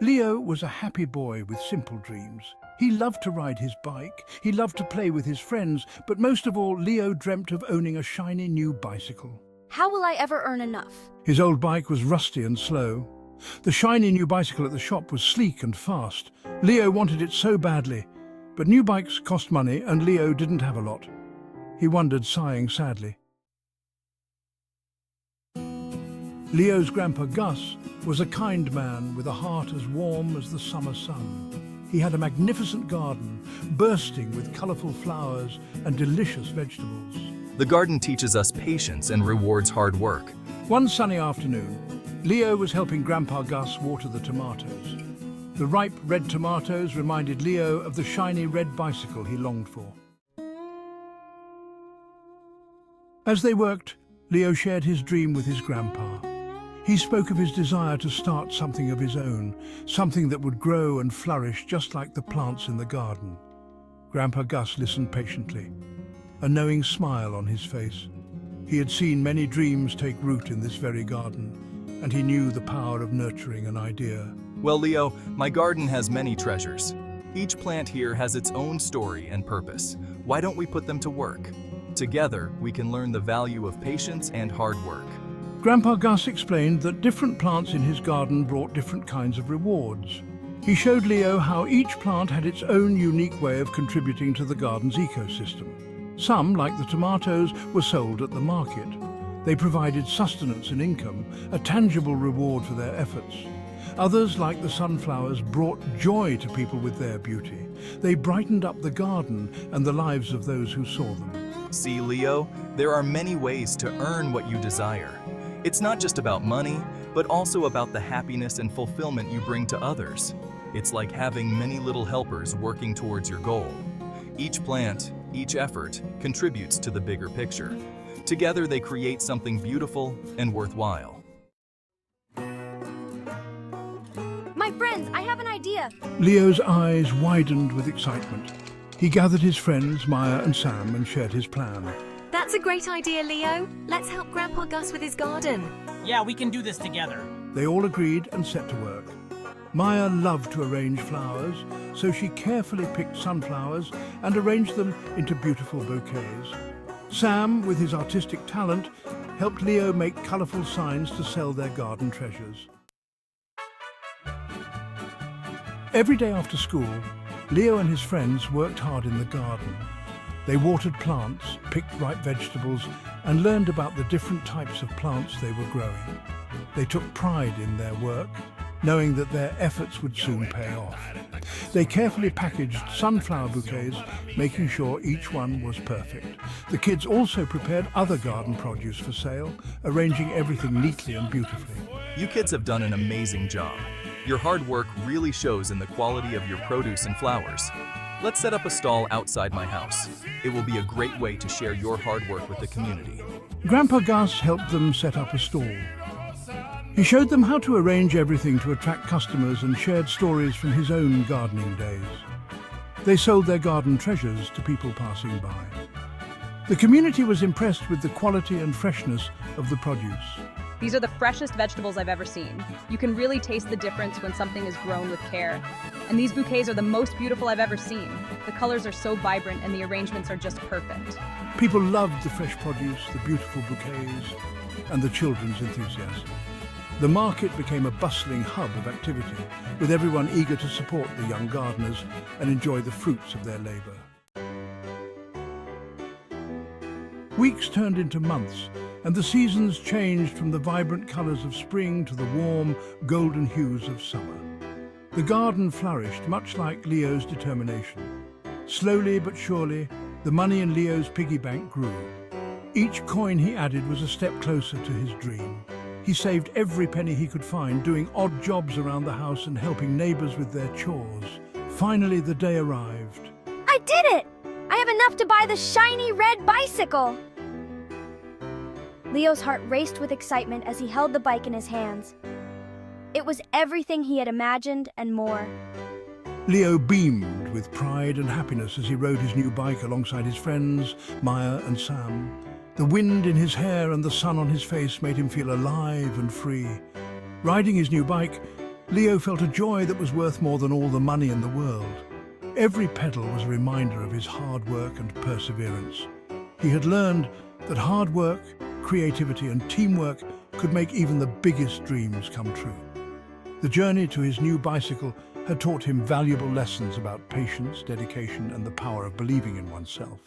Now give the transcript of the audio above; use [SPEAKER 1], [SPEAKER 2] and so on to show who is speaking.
[SPEAKER 1] Leo was a happy boy with simple dreams. He loved to ride his bike, he loved to play with his friends, but most of all, Leo dreamt of owning a shiny new bicycle.
[SPEAKER 2] How will I ever earn enough?
[SPEAKER 1] His old bike was rusty and slow. The shiny new bicycle at the shop was sleek and fast. Leo wanted it so badly, but new bikes cost money and Leo didn't have a lot. He wondered, sighing sadly. Leo's Grandpa Gus was a kind man with a heart as warm as the summer sun. He had a magnificent garden, bursting with colourful flowers and delicious vegetables.
[SPEAKER 3] The garden teaches us patience and rewards hard work.
[SPEAKER 1] One sunny afternoon, Leo was helping Grandpa Gus water the tomatoes. The ripe red tomatoes reminded Leo of the shiny red bicycle he longed for. As they worked, Leo shared his dream with his grandpa. He spoke of his desire to start something of his own, something that would grow and flourish just like the plants in the garden. Grandpa Gus listened patiently, a knowing smile on his face. He had seen many dreams take root in this very garden, and he knew the power of nurturing an idea.
[SPEAKER 3] Well, Leo, my garden has many treasures. Each plant here has its own story and purpose. Why don't we put them to work? Together, we can learn the value of patience and hard work.
[SPEAKER 1] Grandpa Gus explained that different plants in his garden brought different kinds of rewards. He showed Leo how each plant had its own unique way of contributing to the garden's ecosystem. Some, like the tomatoes, were sold at the market. They provided sustenance and income, a tangible reward for their efforts. Others, like the sunflowers, brought joy to people with their beauty. They brightened up the garden and the lives of those who saw them.
[SPEAKER 3] See, Leo, there are many ways to earn what you desire. It's not just about money, but also about the happiness and fulfillment you bring to others. It's like having many little helpers working towards your goal. Each plant, each effort, contributes to the bigger picture. Together they create something beautiful and worthwhile.
[SPEAKER 2] My friends, I have an idea.
[SPEAKER 1] Leo's eyes widened with excitement. He gathered his friends, Maya and Sam, and shared his plan.
[SPEAKER 4] That's a great idea, Leo. Let's help Grandpa Gus with his garden.
[SPEAKER 5] Yeah, we can do this together.
[SPEAKER 1] They all agreed and set to work. Maya loved to arrange flowers, so she carefully picked sunflowers and arranged them into beautiful bouquets. Sam, with his artistic talent, helped Leo make colourful signs to sell their garden treasures. Every day after school, Leo and his friends worked hard in the garden. They watered plants, picked ripe vegetables, and learned about the different types of plants they were growing. They took pride in their work, knowing that their efforts would soon pay off. They carefully packaged sunflower bouquets, making sure each one was perfect. The kids also prepared other garden produce for sale, arranging everything neatly and beautifully.
[SPEAKER 3] You kids have done an amazing job. Your hard work really shows in the quality of your produce and flowers. Let's set up a stall outside my house. It will be a great way to share your hard work with the community.
[SPEAKER 1] Grandpa Gus helped them set up a stall. He showed them how to arrange everything to attract customers and shared stories from his own gardening days. They sold their garden treasures to people passing by. The community was impressed with the quality and freshness of the produce.
[SPEAKER 6] These are the freshest vegetables I've ever seen. You can really taste the difference when something is grown with care. And these bouquets are the most beautiful I've ever seen. The colors are so vibrant and the arrangements are just perfect.
[SPEAKER 1] People loved the fresh produce, the beautiful bouquets, and the children's enthusiasm. The market became a bustling hub of activity, with everyone eager to support the young gardeners and enjoy the fruits of their labor. Weeks turned into months, and the seasons changed from the vibrant colors of spring to the warm, golden hues of summer. The garden flourished, much like Leo's determination. Slowly but surely, the money in Leo's piggy bank grew. Each coin he added was a step closer to his dream. He saved every penny he could find, doing odd jobs around the house and helping neighbors with their chores. Finally, the day arrived.
[SPEAKER 2] I did it! I have enough to buy the shiny red bicycle! Leo's heart raced with excitement as he held the bike in his hands. It was everything he had imagined and more.
[SPEAKER 1] Leo beamed with pride and happiness as he rode his new bike alongside his friends, Maya and Sam. The wind in his hair and the sun on his face made him feel alive and free. Riding his new bike, Leo felt a joy that was worth more than all the money in the world. Every pedal was a reminder of his hard work and perseverance. He had learned that hard work, creativity and teamwork could make even the biggest dreams come true. The journey to his new bicycle had taught him valuable lessons about patience, dedication and the power of believing in oneself.